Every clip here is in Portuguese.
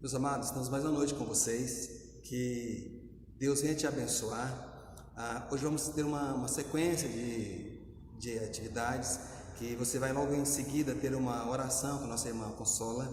Meus amados, estamos mais uma noite com vocês, que Deus venha te abençoar. Hoje vamos ter uma sequência de atividades, que você vai logo em seguida ter uma oração com a nossa irmã Consola.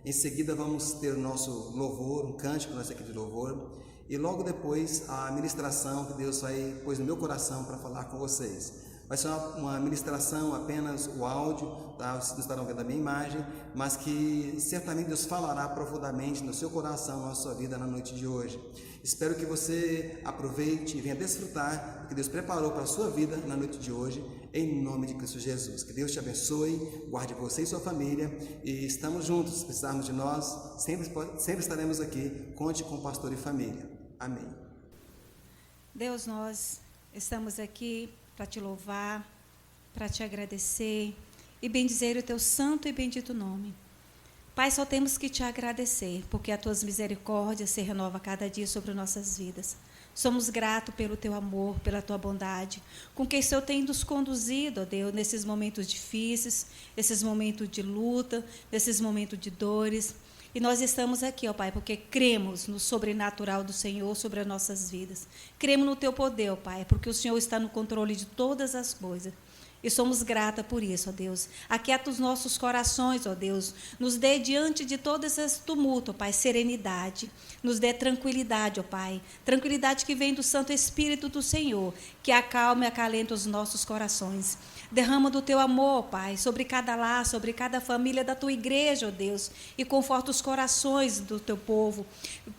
Em seguida vamos ter o nosso louvor, um cântico da nossa equipe de louvor, e logo depois a ministração que Deus pôs no meu coração para falar com vocês. Vai ser uma ministração, apenas o áudio, tá? Vocês não estarão vendo a minha imagem, mas que certamente Deus falará profundamente no seu coração, na sua vida na noite de hoje. Espero que você aproveite e venha desfrutar o que Deus preparou para a sua vida na noite de hoje, em nome de Cristo Jesus. Que Deus te abençoe, guarde você e sua família, e estamos juntos. Se precisarmos de nós, sempre estaremos aqui. Conte com o pastor e família. Amém. Deus, nós estamos aqui para te louvar, para te agradecer e bendizer o teu santo e bendito nome. Pai, só temos que te agradecer, porque as tuas misericórdias se renovam cada dia sobre nossas vidas. Somos gratos pelo teu amor, pela tua bondade, com que o Senhor tem nos conduzido, ó Deus, nesses momentos difíceis, nesses momentos de luta, nesses momentos de dores. E nós estamos aqui, ó Pai, porque cremos no sobrenatural do Senhor sobre as nossas vidas. Cremos no teu poder, ó Pai, porque o Senhor está no controle de todas as coisas. E somos gratas por isso, ó Deus. Aquieta os nossos corações, ó Deus. Nos dê diante de todo esse tumulto, ó Pai, serenidade. Nos dê tranquilidade, ó Pai. Tranquilidade que vem do Santo Espírito do Senhor, que acalma e acalenta os nossos corações. Derrama do teu amor, Pai, sobre cada lar, sobre cada família da tua igreja, ó Deus, e conforta os corações do teu povo.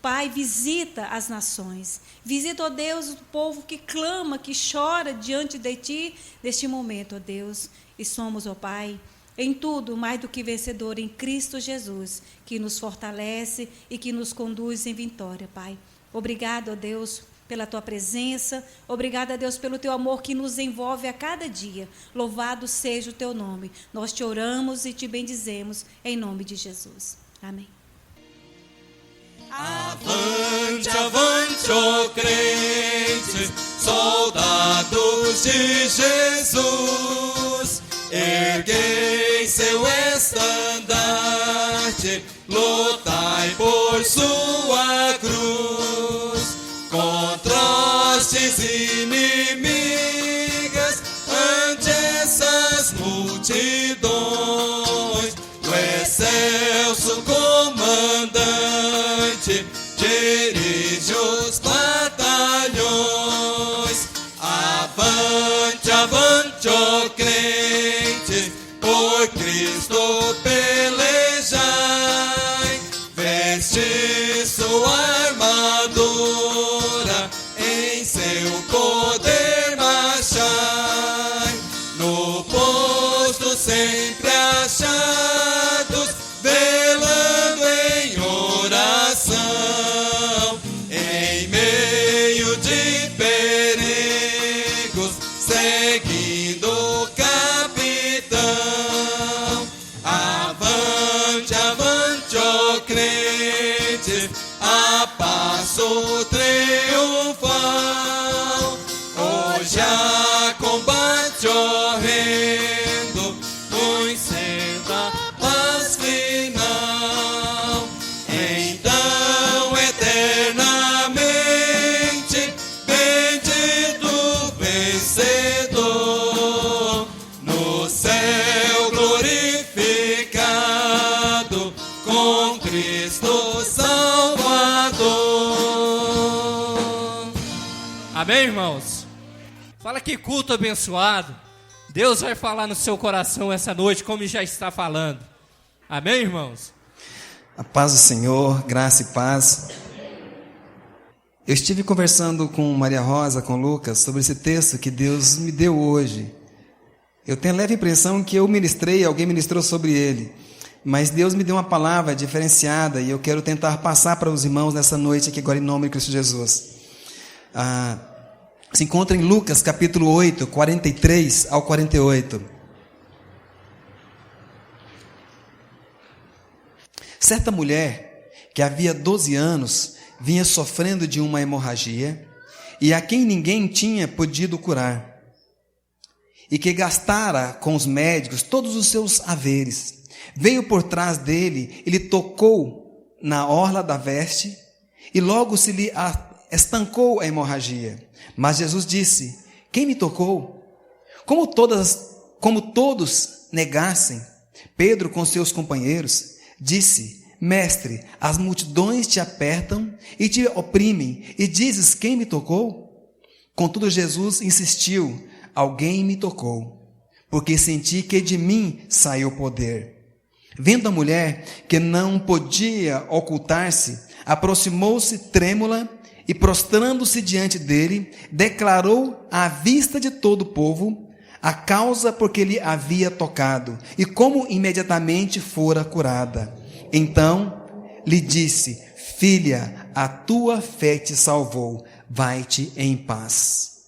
Pai, visita as nações. Visita, ó Deus, o povo que clama, que chora diante de ti neste momento, ó Deus. E somos, ó Pai, em tudo mais do que vencedor em Cristo Jesus, que nos fortalece e que nos conduz em vitória, Pai. Obrigado, ó Deus, pela tua presença. Obrigada, Deus, pelo teu amor que nos envolve a cada dia. Louvado seja o teu nome. Nós te oramos e te bendizemos em nome de Jesus. Amém. Avante, avante, ó crentes, soldados de Jesus, erguei seu estandarte, lutai por sua cruz, contra hostes inimigas, ante essas multidões, o excelso comandante dirige os batalhões. Avante, avante, ó crente, por Cristo pelejai, veste sua armadura, em seu poder marchai, no posto sempre achados, velando em oração, em meio de perigos, seguindo o capitão. Avante, avante, ó crente, a passo triunfal, hoje há combate horrendo, muito cedo a paz final. Então eternamente bendito vencedor, no céu glorificado, com Cristo Salvador. Amém, irmãos? Fala que culto abençoado. Deus vai falar no seu coração essa noite, como já está falando. Amém, irmãos? A paz do Senhor, graça e paz. Eu estive conversando com Maria Rosa, com Lucas, sobre esse texto que Deus me deu hoje. Eu tenho a leve impressão que eu ministrei, alguém ministrou sobre ele. Mas Deus me deu uma palavra diferenciada e eu quero tentar passar para os irmãos nessa noite aqui agora em nome de Cristo Jesus. Se encontra em Lucas capítulo 8, 43 ao 48. Certa mulher que havia 12 anos vinha sofrendo de uma hemorragia e a quem ninguém tinha podido curar, e que gastara com os médicos todos os seus haveres. Veio por trás dele, ele tocou na orla da veste e logo se lhe estancou a hemorragia. Mas Jesus disse: quem me tocou? Como todos negassem, Pedro com seus companheiros disse: Mestre, as multidões te apertam e te oprimem, e dizes: quem me tocou? Contudo, Jesus insistiu: alguém me tocou, porque senti que de mim saiu o poder. Vendo a mulher que não podia ocultar-se, aproximou-se trêmula e, prostrando-se diante dele, declarou à vista de todo o povo a causa por que lhe havia tocado e como imediatamente fora curada. Então lhe disse: filha, a tua fé te salvou, vai-te em paz.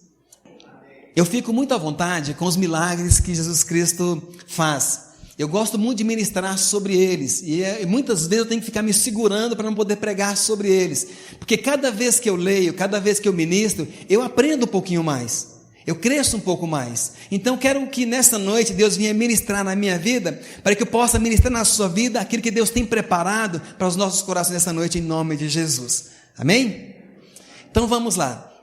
Eu fico muito à vontade com os milagres que Jesus Cristo faz. Eu gosto muito de ministrar sobre eles, e muitas vezes eu tenho que ficar me segurando para não poder pregar sobre eles, porque cada vez que eu leio, cada vez que eu ministro, eu aprendo um pouquinho mais, eu cresço um pouco mais. Então quero que nesta noite Deus venha ministrar na minha vida, para que eu possa ministrar na sua vida aquilo que Deus tem preparado para os nossos corações nessa noite, em nome de Jesus. Amém? Então vamos lá.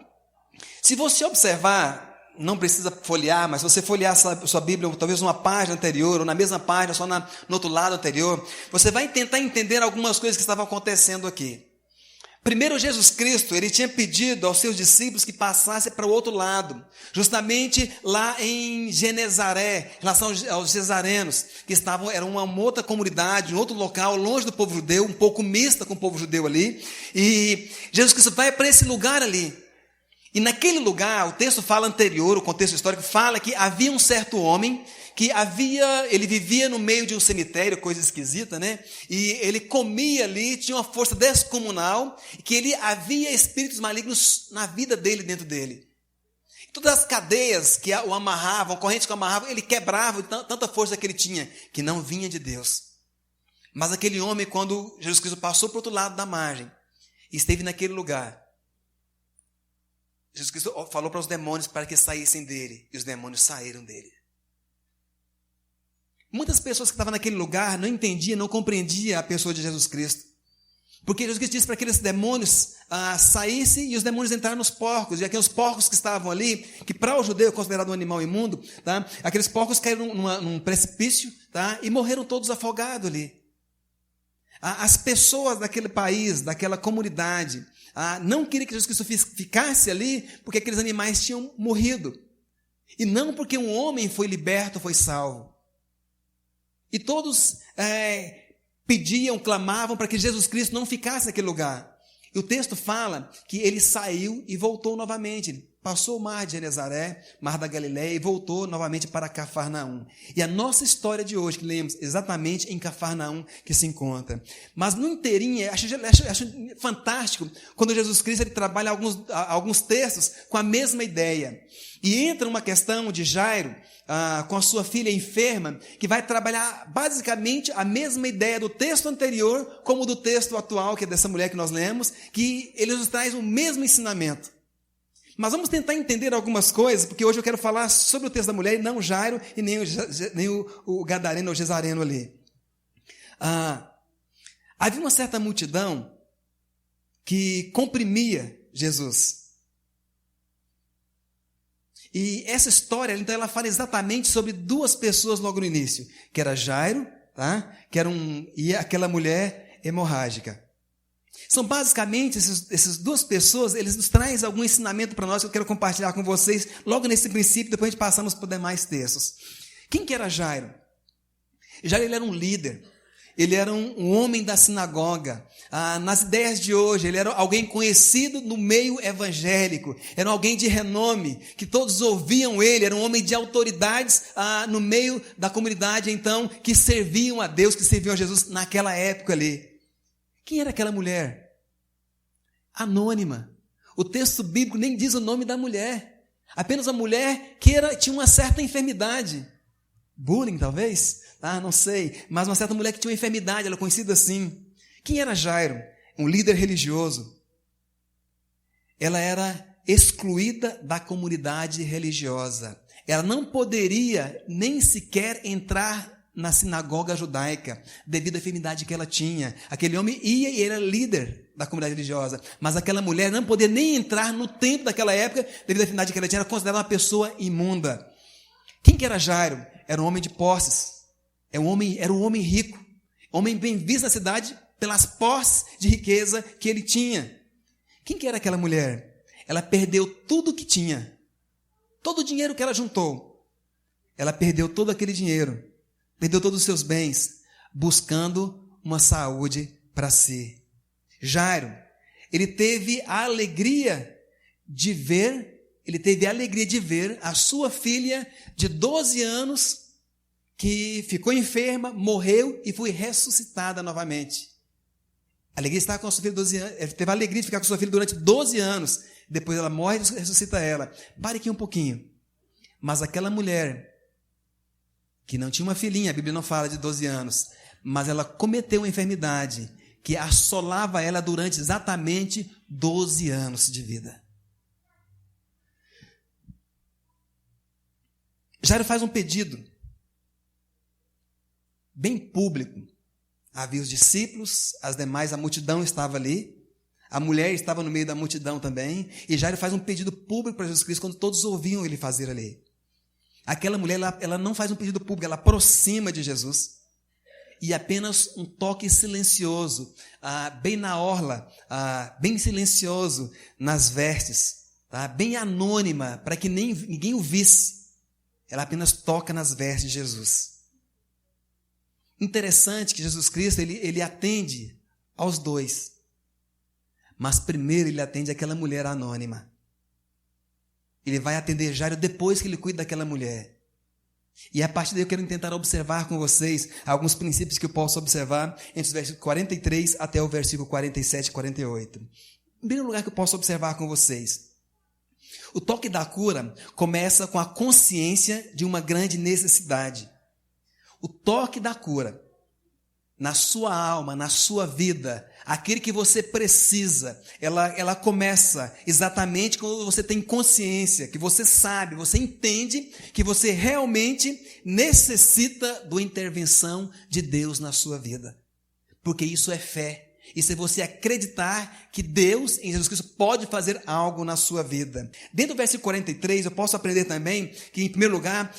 Se você observar, não precisa folhear, mas se você folhear sua Bíblia, ou talvez uma página anterior, ou na mesma página, só no outro lado anterior, você vai tentar entender algumas coisas que estavam acontecendo aqui. Primeiro, Jesus Cristo, ele tinha pedido aos seus discípulos que passassem para o outro lado, justamente lá em Genezaré, em relação aos gesarenos, que era uma outra comunidade, um outro local, longe do povo judeu, um pouco mista com o povo judeu ali, e Jesus Cristo vai para esse lugar ali. E naquele lugar, o texto fala anterior, o contexto histórico fala que havia um certo homem que ele vivia no meio de um cemitério, coisa esquisita, né? E ele comia ali, tinha uma força descomunal, que ele havia espíritos malignos na vida dele, dentro dele. Todas as cadeias que o amarravam, correntes que o amarravam, ele quebrava tanta força que ele tinha, que não vinha de Deus. Mas aquele homem, quando Jesus Cristo passou para o outro lado da margem, e esteve naquele lugar, Jesus Cristo falou para os demônios para que saíssem dele, e os demônios saíram dele. Muitas pessoas que estavam naquele lugar não entendiam, não compreendiam a pessoa de Jesus Cristo. Porque Jesus Cristo disse para aqueles demônios saíssem, e os demônios entraram nos porcos. E aqueles porcos que estavam ali, que para o judeu é considerado um animal imundo, tá? Aqueles porcos caíram num precipício, tá? E morreram todos afogados ali. As pessoas daquele país, daquela comunidade, não queriam que Jesus Cristo ficasse ali, porque aqueles animais tinham morrido. E não porque um homem foi liberto, foi salvo. E todos pediam, clamavam para que Jesus Cristo não ficasse naquele lugar. E o texto fala que ele saiu e voltou novamente. Ele passou o mar de Genezaré, mar da Galileia, e voltou novamente para Cafarnaum. E a nossa história de hoje, que lemos exatamente em Cafarnaum, que se encontra. Mas no inteirinho, acho fantástico, quando Jesus Cristo ele trabalha alguns textos com a mesma ideia. E entra uma questão de Jairo, com a sua filha enferma, que vai trabalhar basicamente a mesma ideia do texto anterior, como do texto atual, que é dessa mulher que nós lemos, que ele nos traz o mesmo ensinamento. Mas vamos tentar entender algumas coisas, porque hoje eu quero falar sobre o texto da mulher, e não Jairo, e nem o Gadareno ou Gesareno ali. Havia uma certa multidão que comprimia Jesus. E essa história, então, ela fala exatamente sobre duas pessoas logo no início, que era Jairo, tá? E aquela mulher hemorrágica. São basicamente essas duas pessoas, eles nos trazem algum ensinamento para nós que eu quero compartilhar com vocês logo nesse princípio, depois a gente passamos por demais textos. Quem que era Jairo? Jairo, ele era um líder. Ele era um homem da sinagoga. Nas ideias de hoje, ele era alguém conhecido no meio evangélico. Era alguém de renome, que todos ouviam ele. Era um homem de autoridades no meio da comunidade, então, que serviam a Deus, que serviam a Jesus naquela época ali. Quem era aquela mulher? Anônima. O texto bíblico nem diz o nome da mulher. Apenas a mulher que tinha uma certa enfermidade. Bullying, talvez? Não sei. Mas uma certa mulher que tinha uma enfermidade, ela é conhecida assim. Quem era Jairo? Um líder religioso. Ela era excluída da comunidade religiosa. Ela não poderia nem sequer entrar na sinagoga judaica, devido à enfermidade que ela tinha. Aquele homem ia e era líder da comunidade religiosa, mas aquela mulher não podia nem entrar no templo daquela época, devido à enfermidade que ela tinha, era considerada uma pessoa imunda. Quem que era Jairo? Era um homem de posses, era um homem rico, homem bem visto na cidade pelas posses de riqueza que ele tinha. Quem que era aquela mulher? Ela perdeu tudo o que tinha, todo o dinheiro que ela juntou. Ela perdeu todo aquele dinheiro, perdeu todos os seus bens, buscando uma saúde para si. Jairo, ele teve a alegria de ver a sua filha de 12 anos, que ficou enferma, morreu e foi ressuscitada novamente. A alegria de estar com a sua filha 12 anos, ele teve a alegria de ficar com a sua filha durante 12 anos, depois ela morre e ressuscita ela. Pare aqui um pouquinho. Mas aquela mulher que não tinha uma filhinha, a Bíblia não fala de 12 anos, mas ela cometeu uma enfermidade que assolava ela durante exatamente 12 anos de vida. Jairo faz um pedido bem público. Havia os discípulos, a multidão estava ali, a mulher estava no meio da multidão também, e Jairo faz um pedido público para Jesus Cristo, quando todos ouviam ele fazer ali. Aquela mulher, ela não faz um pedido público, ela aproxima de Jesus, e apenas um toque silencioso, bem na orla, bem silencioso nas vestes, bem anônima, para que ninguém o visse. Ela apenas toca nas vestes de Jesus. Interessante que Jesus Cristo, ele atende aos dois, mas primeiro ele atende aquela mulher anônima. Ele vai atender Jairo depois que ele cuida daquela mulher. E a partir daí eu quero tentar observar com vocês alguns princípios que eu posso observar entre os versículos 43 até o versículo 47 e 48. Em primeiro lugar que eu posso observar com vocês, o toque da cura começa com a consciência de uma grande necessidade. O toque da cura, na sua alma, na sua vida, aquele que você precisa, ela começa exatamente quando você tem consciência, que você sabe, você entende que você realmente necessita da intervenção de Deus na sua vida. Porque isso é fé. Isso é você acreditar que Deus, em Jesus Cristo, pode fazer algo na sua vida. Dentro do versículo 43, eu posso aprender também que, em primeiro lugar,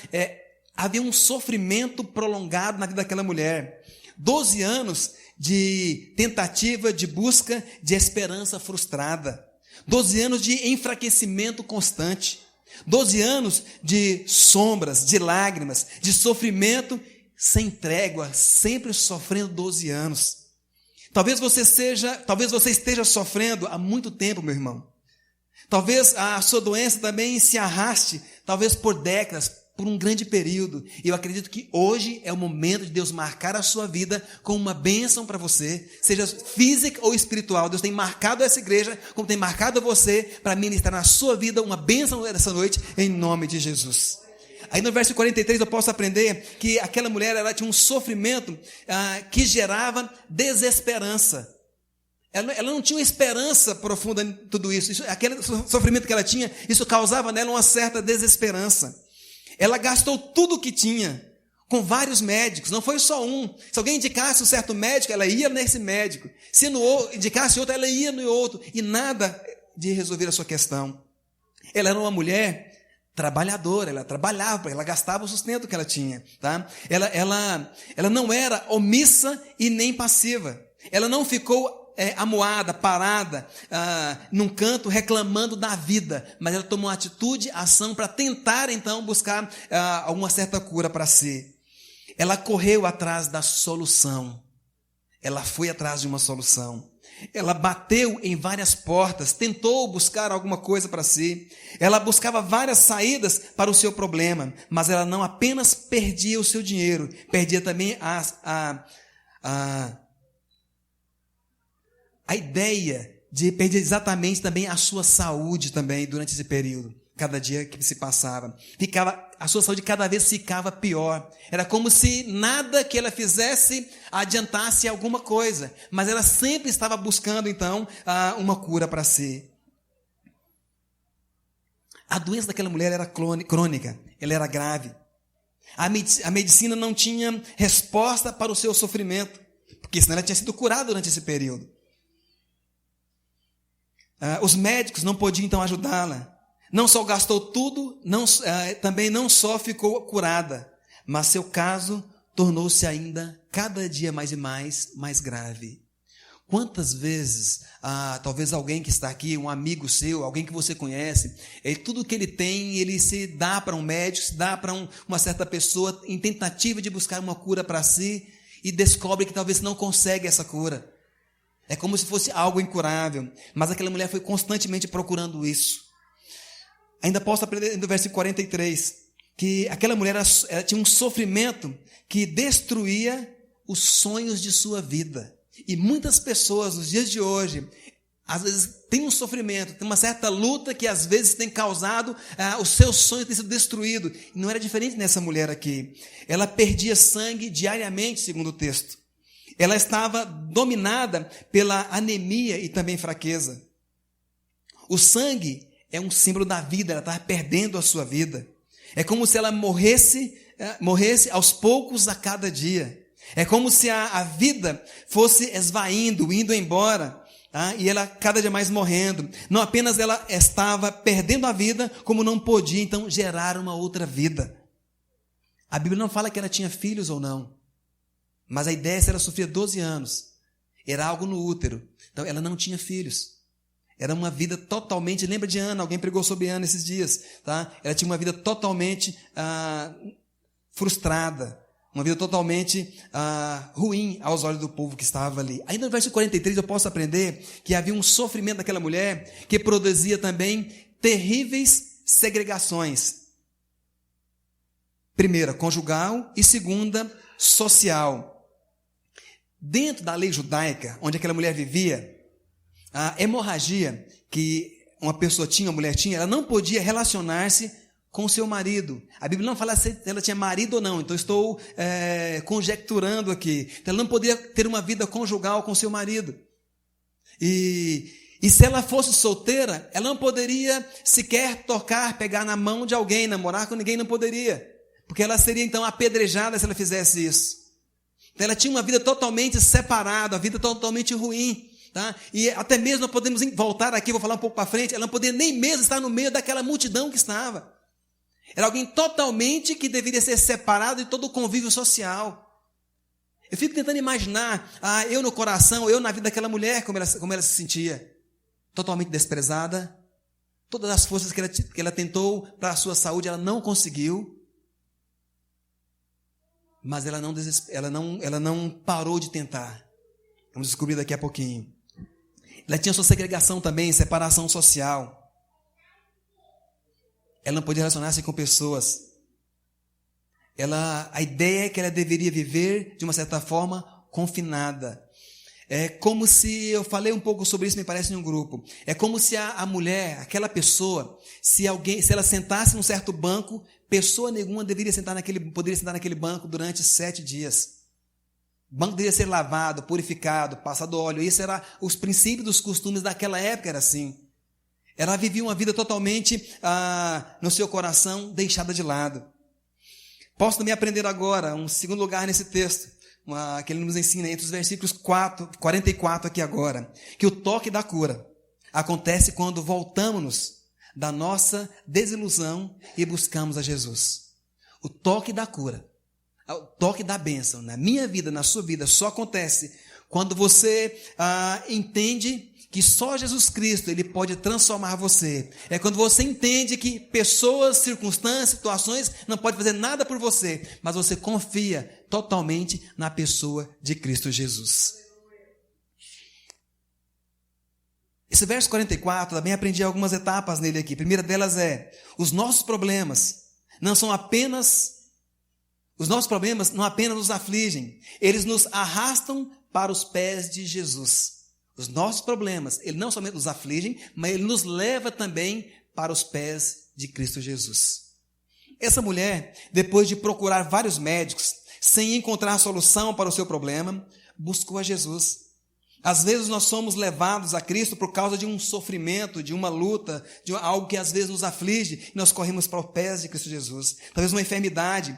havia um sofrimento prolongado na vida daquela mulher. 12 anos de tentativa, de busca, de esperança frustrada. 12 anos de enfraquecimento constante. 12 anos de sombras, de lágrimas, de sofrimento sem trégua, sempre sofrendo 12 anos. Talvez você esteja sofrendo há muito tempo, meu irmão. Talvez a sua doença também se arraste, talvez por décadas, por um grande período. E eu acredito que hoje é o momento de Deus marcar a sua vida com uma bênção para você, seja física ou espiritual. Deus tem marcado essa igreja, como tem marcado você, para ministrar na sua vida uma bênção dessa noite, em nome de Jesus. Aí no verso 43 eu posso aprender que aquela mulher, ela tinha um sofrimento que gerava desesperança. Ela não tinha uma esperança profunda em tudo isso. Aquele sofrimento que ela tinha, isso causava nela uma certa desesperança. Ela gastou tudo o que tinha com vários médicos, não foi só um. Se alguém indicasse um certo médico, ela ia nesse médico. Se indicasse outro, ela ia no outro. E nada de resolver a sua questão. Ela era uma mulher trabalhadora, ela trabalhava, ela gastava o sustento que ela tinha. Tá? Ela não era omissa e nem passiva. Ela não ficou amuada, parada, num canto reclamando da vida, mas ela tomou atitude, ação para tentar então buscar alguma certa cura para si. Ela correu atrás da solução. Ela foi atrás de uma solução. Ela bateu em várias portas, tentou buscar alguma coisa para si. Ela buscava várias saídas para o seu problema, mas ela não apenas perdia o seu dinheiro, perdia também a ideia de perder exatamente também a sua saúde também durante esse período. Cada dia que se passava, a sua saúde cada vez ficava pior. Era como se nada que ela fizesse adiantasse alguma coisa, mas ela sempre estava buscando então uma cura para si. A doença daquela mulher era crônica, ela era grave. A medicina não tinha resposta para o seu sofrimento, porque senão ela tinha sido curada durante esse período. Os médicos não podiam então ajudá-la. Não só gastou tudo, também não só ficou curada, mas seu caso tornou-se ainda cada dia mais e mais grave. Quantas vezes, talvez alguém que está aqui, um amigo seu, alguém que você conhece, tudo que ele tem, ele se dá para um médico, se dá para uma certa pessoa em tentativa de buscar uma cura para si e descobre que talvez não consegue essa cura. É como se fosse algo incurável, mas aquela mulher foi constantemente procurando isso. Ainda posso aprender no versículo 43, que aquela mulher ela tinha um sofrimento que destruía os sonhos de sua vida. E muitas pessoas, nos dias de hoje, às vezes têm um sofrimento, tem uma certa luta que às vezes tem causado os seus sonhos terem sido destruídos. E não era diferente nessa mulher aqui. Ela perdia sangue diariamente, segundo o texto. Ela estava dominada pela anemia e também fraqueza. O sangue é um símbolo da vida, ela estava perdendo a sua vida. É como se ela morresse aos poucos a cada dia. É como se a vida fosse esvaindo, indo embora, e ela cada dia mais morrendo. Não apenas ela estava perdendo a vida, como não podia então gerar uma outra vida. A Bíblia não fala que ela tinha filhos ou não, mas a ideia é que ela sofria 12 anos. Era algo no útero, então ela não tinha filhos. Era uma vida totalmente, lembra de Ana, alguém pregou sobre Ana esses dias, tá? Ela tinha uma vida totalmente frustrada. Uma vida totalmente ruim aos olhos do povo que estava ali. Ainda no verso 43 eu posso aprender que havia um sofrimento daquela mulher que produzia também terríveis segregações. Primeira, conjugal, e segunda, social. Dentro da lei judaica, onde aquela mulher vivia, a hemorragia que uma pessoa tinha, uma mulher tinha, ela não podia relacionar-se com seu marido. A Bíblia não fala se ela tinha marido ou não, então estou conjecturando aqui. Então, ela não podia ter uma vida conjugal com seu marido. E se ela fosse solteira, ela não poderia sequer tocar, pegar na mão de alguém, namorar com ninguém, não poderia. Porque ela seria então apedrejada se ela fizesse isso. Então, ela tinha uma vida totalmente separada, uma vida totalmente ruim. Tá? E até mesmo nós podemos voltar aqui, vou falar um pouco para frente, ela não poderia nem mesmo estar no meio daquela multidão que estava. Era alguém totalmente que deveria ser separado de todo o convívio social. Eu fico tentando imaginar, eu no coração, eu na vida daquela mulher, como ela se sentia. Totalmente desprezada. Todas as forças que ela tentou para a sua saúde, ela não conseguiu. Mas ela não parou de tentar. Vamos descobrir daqui a pouquinho. Ela tinha sua segregação também, separação social. Ela não podia relacionar-se com pessoas. A ideia é que ela deveria viver, de uma certa forma, confinada. É como se, eu falei um pouco sobre isso, me parece, em um grupo. É como se a mulher, aquela pessoa, se ela sentasse num certo banco, pessoa nenhuma poderia sentar naquele banco durante 7 dias. O banco deveria ser lavado, purificado, passado óleo. Isso era os princípios dos costumes daquela época, era assim. Ela vivia uma vida totalmente, no seu coração, deixada de lado. Posso também aprender agora, um segundo lugar nesse texto, que ele nos ensina entre os versículos 44 aqui agora, que o toque da cura acontece quando voltamos da nossa desilusão e buscamos a Jesus. O toque da cura, o toque da bênção, na minha vida, na sua vida, só acontece quando você entende que só Jesus Cristo ele pode transformar você. É quando você entende que pessoas, circunstâncias, situações não podem fazer nada por você, mas você confia totalmente na pessoa de Cristo Jesus. Esse verso 44, também aprendi algumas etapas nele aqui. A primeira delas é, os nossos problemas não apenas nos afligem, eles nos arrastam para os pés de Jesus. Os nossos problemas, ele não somente nos afligem, mas ele nos leva também para os pés de Cristo Jesus. Essa mulher, depois de procurar vários médicos, sem encontrar solução para o seu problema, buscou a Jesus. Às vezes nós somos levados a Cristo por causa de um sofrimento, de uma luta, de algo que às vezes nos aflige, e nós corremos para os pés de Cristo Jesus. Talvez uma enfermidade,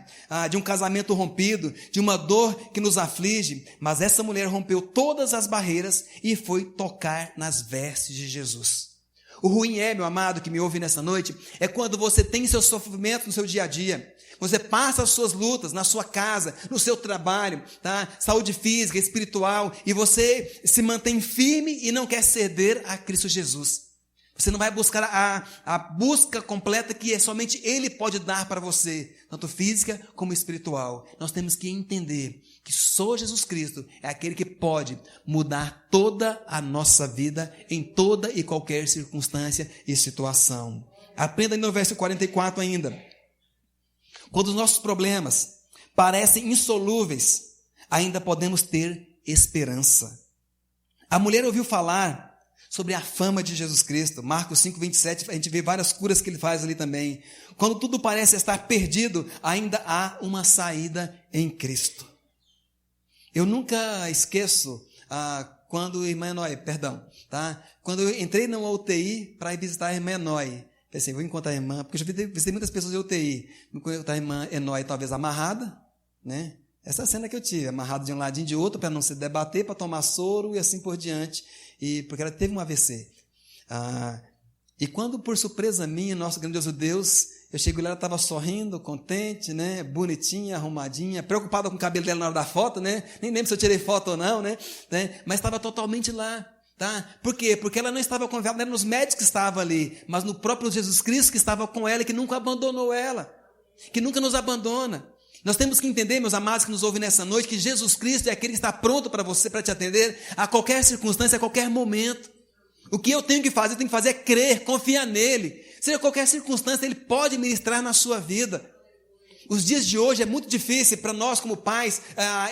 de um casamento rompido, de uma dor que nos aflige, mas essa mulher rompeu todas as barreiras e foi tocar nas vestes de Jesus. O ruim é, meu amado, que me ouve nessa noite, é quando você tem seu sofrimento no seu dia a dia. Você passa as suas lutas na sua casa, no seu trabalho, tá? Saúde física, espiritual, e você se mantém firme e não quer ceder a Cristo Jesus. Você não vai buscar a busca completa que somente Ele pode dar para você, tanto física como espiritual. Nós temos que entender que só Jesus Cristo é aquele que pode mudar toda a nossa vida em toda e qualquer circunstância e situação. Aprenda no verso 44 ainda. Quando os nossos problemas parecem insolúveis, ainda podemos ter esperança. A mulher ouviu falar sobre a fama de Jesus Cristo. Marcos 5, 27, a gente vê várias curas que ele faz ali também. Quando tudo parece estar perdido, ainda há uma saída em Cristo. Eu nunca esqueço quando quando eu entrei numa UTI para ir visitar a irmã Enói. Pensei, vou encontrar a irmã, porque eu já visitei muitas pessoas de UTI. Vou encontrar a irmã Enói, talvez amarrada, né? Essa cena que eu tive, amarrada de um ladinho e de outro, para não se debater, para tomar soro e assim por diante, porque ela teve um AVC. E quando, por surpresa minha, nosso grandioso Deus, eu chego lá, ela estava sorrindo, contente, né? Bonitinha, arrumadinha, preocupada com o cabelo dela na hora da foto, né? Nem lembro se eu tirei foto ou não, né? Mas estava totalmente lá. Tá? Por quê? Porque ela não estava com ela, não era nos médicos que estavam ali, mas no próprio Jesus Cristo que estava com ela e que nunca abandonou ela, que nunca nos abandona. Nós temos que entender, meus amados que nos ouvem nessa noite, que Jesus Cristo é aquele que está pronto para você, para te atender a qualquer circunstância, a qualquer momento. O que eu tenho que fazer é crer, confiar nele. Seja qualquer circunstância, ele pode ministrar na sua vida. Os dias de hoje é muito difícil para nós como pais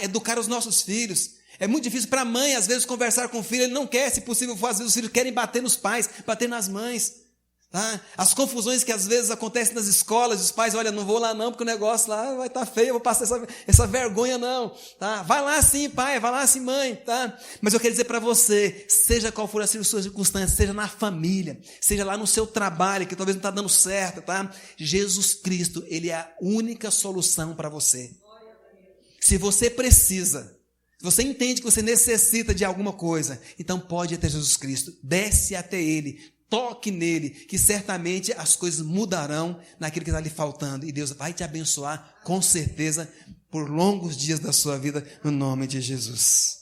educar os nossos filhos. É muito difícil para a mãe, às vezes, conversar com o filho. Ele não quer, se possível, às vezes os filhos querem bater nos pais, bater nas mães. Tá? As confusões que às vezes acontecem nas escolas, os pais, olha, não vou lá não, porque o negócio lá vai estar feio, eu vou passar essa vergonha não. Tá? Vai lá sim, pai, vai lá sim, mãe. Tá? Mas eu quero dizer para você, seja qual for a sua circunstância, seja na família, seja lá no seu trabalho, que talvez não está dando certo, tá? Jesus Cristo, Ele é a única solução para você. Se você precisa, se você entende que você necessita de alguma coisa, então pode ir até Jesus Cristo, desce até Ele, toque nele, que certamente as coisas mudarão naquilo que está lhe faltando, e Deus vai te abençoar, com certeza, por longos dias da sua vida, no nome de Jesus.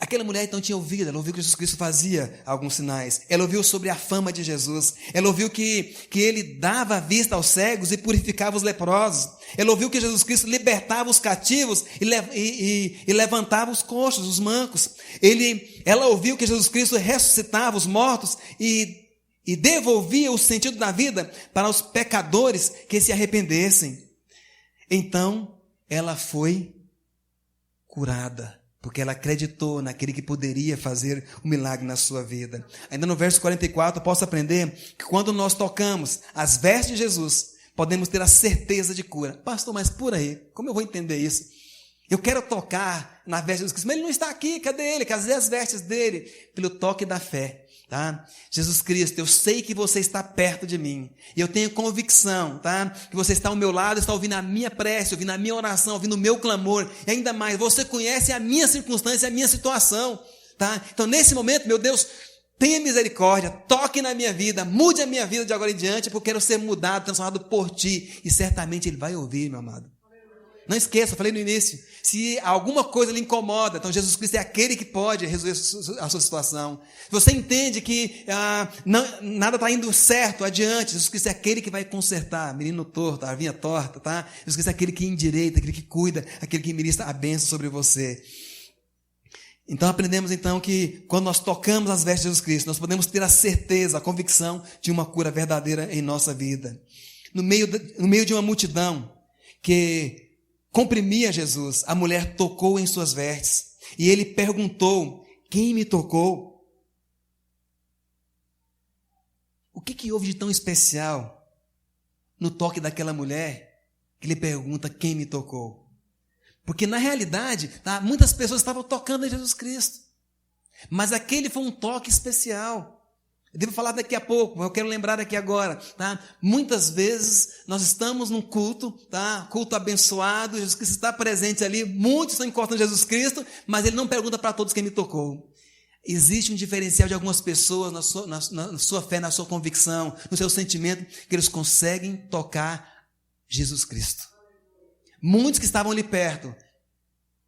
Aquela mulher então tinha ouvido, ela ouviu que Jesus Cristo fazia alguns sinais, ela ouviu sobre a fama de Jesus, ela ouviu que ele dava vista aos cegos e purificava os leprosos, ela ouviu que Jesus Cristo libertava os cativos e levantava os coxos, os mancos, ela ouviu que Jesus Cristo ressuscitava os mortos e devolvia o sentido da vida para os pecadores que se arrependessem. Então ela foi curada, porque ela acreditou naquele que poderia fazer um milagre na sua vida. Ainda no verso 44, eu posso aprender que quando nós tocamos as vestes de Jesus, podemos ter a certeza de cura. Pastor, mas por aí, como eu vou entender isso? Eu quero tocar na veste de Jesus Cristo, mas ele não está aqui, cadê ele? Cadê as vestes dele? Pelo toque da fé. Tá? Jesus Cristo, eu sei que você está perto de mim, e eu tenho convicção, tá? Que você está ao meu lado, está ouvindo a minha prece, ouvindo a minha oração, ouvindo o meu clamor, e ainda mais, você conhece a minha circunstância, a minha situação, tá? Então nesse momento, meu Deus, tenha misericórdia, toque na minha vida, mude a minha vida de agora em diante, porque eu quero ser mudado, transformado por ti, e certamente ele vai ouvir, meu amado. Não esqueça, eu falei no início, se alguma coisa lhe incomoda, então Jesus Cristo é aquele que pode resolver a sua situação. Se você entende que nada está indo certo, adiante, Jesus Cristo é aquele que vai consertar, menino torto, arvinha torta, tá? Jesus Cristo é aquele que endireita, aquele que cuida, aquele que ministra a bênção sobre você. Então aprendemos então que quando nós tocamos as vestes de Jesus Cristo, nós podemos ter a certeza, a convicção de uma cura verdadeira em nossa vida. No meio de uma multidão que comprimia Jesus, a mulher tocou em suas vestes, e ele perguntou, quem me tocou? O que houve de tão especial no toque daquela mulher, que ele pergunta, quem me tocou? Porque na realidade, tá, muitas pessoas estavam tocando em Jesus Cristo. Mas aquele foi um toque especial. Eu devo falar daqui a pouco, mas eu quero lembrar daqui agora, tá? Muitas vezes nós estamos num culto, tá? Culto abençoado, Jesus Cristo está presente ali, muitos estão encostando em Jesus Cristo, mas ele não pergunta para todos quem me tocou. Existe um diferencial de algumas pessoas na sua fé, na sua convicção, no seu sentimento, que eles conseguem tocar Jesus Cristo. Muitos que estavam ali perto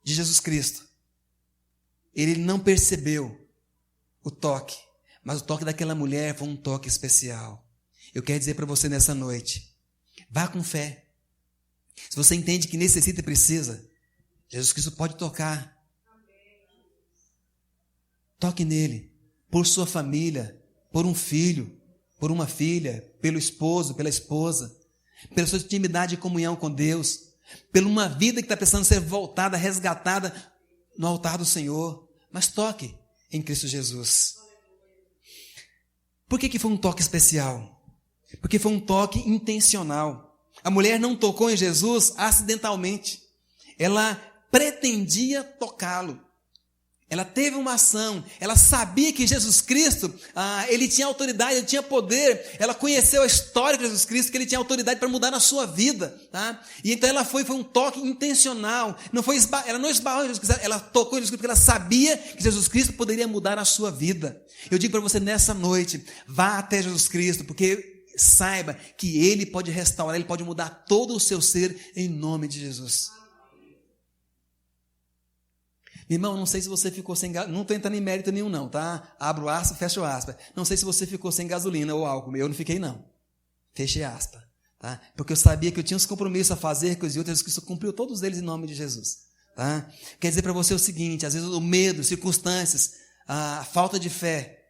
de Jesus Cristo, ele não percebeu o toque, mas o toque daquela mulher foi um toque especial. Eu quero dizer para você nessa noite, vá com fé. Se você entende que necessita e precisa, Jesus Cristo pode tocar. Toque nele, por sua família, por um filho, por uma filha, pelo esposo, pela esposa, pela sua intimidade e comunhão com Deus, por uma vida que está precisando ser voltada, resgatada no altar do Senhor. Mas toque em Cristo Jesus. Por que foi um toque especial? Porque foi um toque intencional. A mulher não tocou em Jesus acidentalmente. Ela pretendia tocá-lo. Ela teve uma ação, ela sabia que Jesus Cristo, ele tinha autoridade, ele tinha poder, ela conheceu a história de Jesus Cristo, que ele tinha autoridade para mudar na sua vida, tá? E então ela foi um toque intencional, ela não esbarrou em Jesus Cristo, ela tocou em Jesus Cristo porque ela sabia que Jesus Cristo poderia mudar a sua vida. Eu digo para você nessa noite, vá até Jesus Cristo, porque saiba que ele pode restaurar, ele pode mudar todo o seu ser em nome de Jesus. Irmão, não sei se você ficou sem gasolina, não estou entrando em mérito nenhum não, tá? Abro aspas, fecho aspas. Não sei se você ficou sem gasolina ou álcool, eu não fiquei não. Fechei aspas, tá? Porque eu sabia que eu tinha uns compromissos a fazer com os outros, Jesus Cristo cumpriu todos eles em nome de Jesus, tá? Quer dizer para você o seguinte, às vezes o medo, circunstâncias, a falta de fé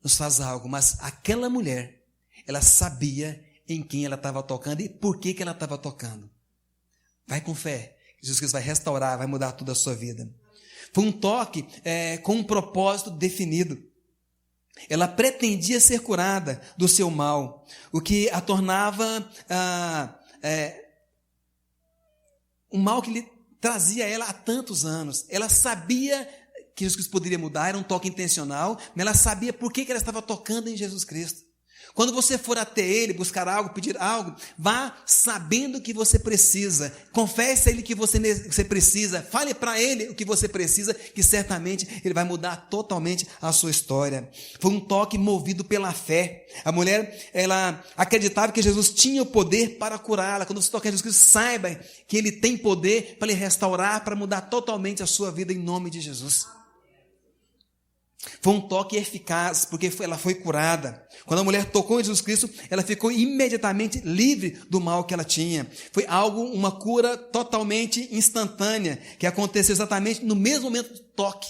nos faz algo, mas aquela mulher, ela sabia em quem ela estava tocando e por que ela estava tocando. Vai com fé. Jesus Cristo vai restaurar, vai mudar toda a sua vida. Foi um toque com um propósito definido. Ela pretendia ser curada do seu mal, o que a tornava um mal que lhe trazia ela há tantos anos. Ela sabia que Jesus Cristo poderia mudar, era um toque intencional, mas ela sabia por que ela estava tocando em Jesus Cristo. Quando você for até ele, buscar algo, pedir algo, vá sabendo o que você precisa. Confesse a ele que você precisa. Fale para ele o que você precisa, que certamente ele vai mudar totalmente a sua história. Foi um toque movido pela fé. A mulher, ela acreditava que Jesus tinha o poder para curá-la. Quando você toca em Jesus Cristo, saiba que ele tem poder para lhe restaurar, para mudar totalmente a sua vida em nome de Jesus. Foi um toque eficaz, porque ela foi curada. Quando a mulher tocou em Jesus Cristo, ela ficou imediatamente livre do mal que ela tinha. Foi uma cura totalmente instantânea, que aconteceu exatamente no mesmo momento do toque.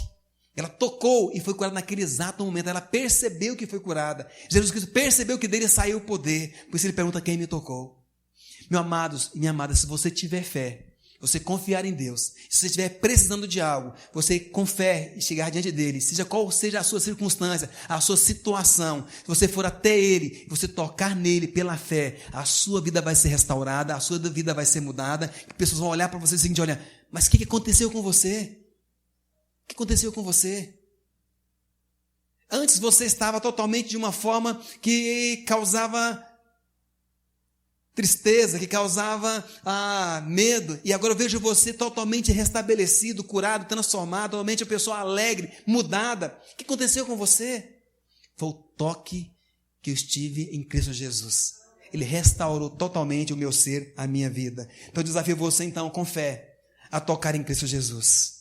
Ela tocou e foi curada naquele exato momento. Ela percebeu que foi curada. Jesus Cristo percebeu que dele saiu o poder. Por isso ele pergunta quem me tocou. Meus amados e minha amada, se você tiver fé, você confiar em Deus, se você estiver precisando de algo, você com fé e chegar diante dele, seja qual seja a sua circunstância, a sua situação, se você for até ele, você tocar nele pela fé, a sua vida vai ser restaurada, a sua vida vai ser mudada, e pessoas vão olhar para você e dizer, olha, mas o que aconteceu com você? O que aconteceu com você? Antes você estava totalmente de uma forma que causava tristeza, que causava medo, e agora eu vejo você totalmente restabelecido, curado, transformado, totalmente uma pessoa alegre, mudada. O que aconteceu com você? Foi o toque que eu estive em Cristo Jesus. Ele restaurou totalmente o meu ser, a minha vida. Então eu desafio você então, com fé, a tocar em Cristo Jesus.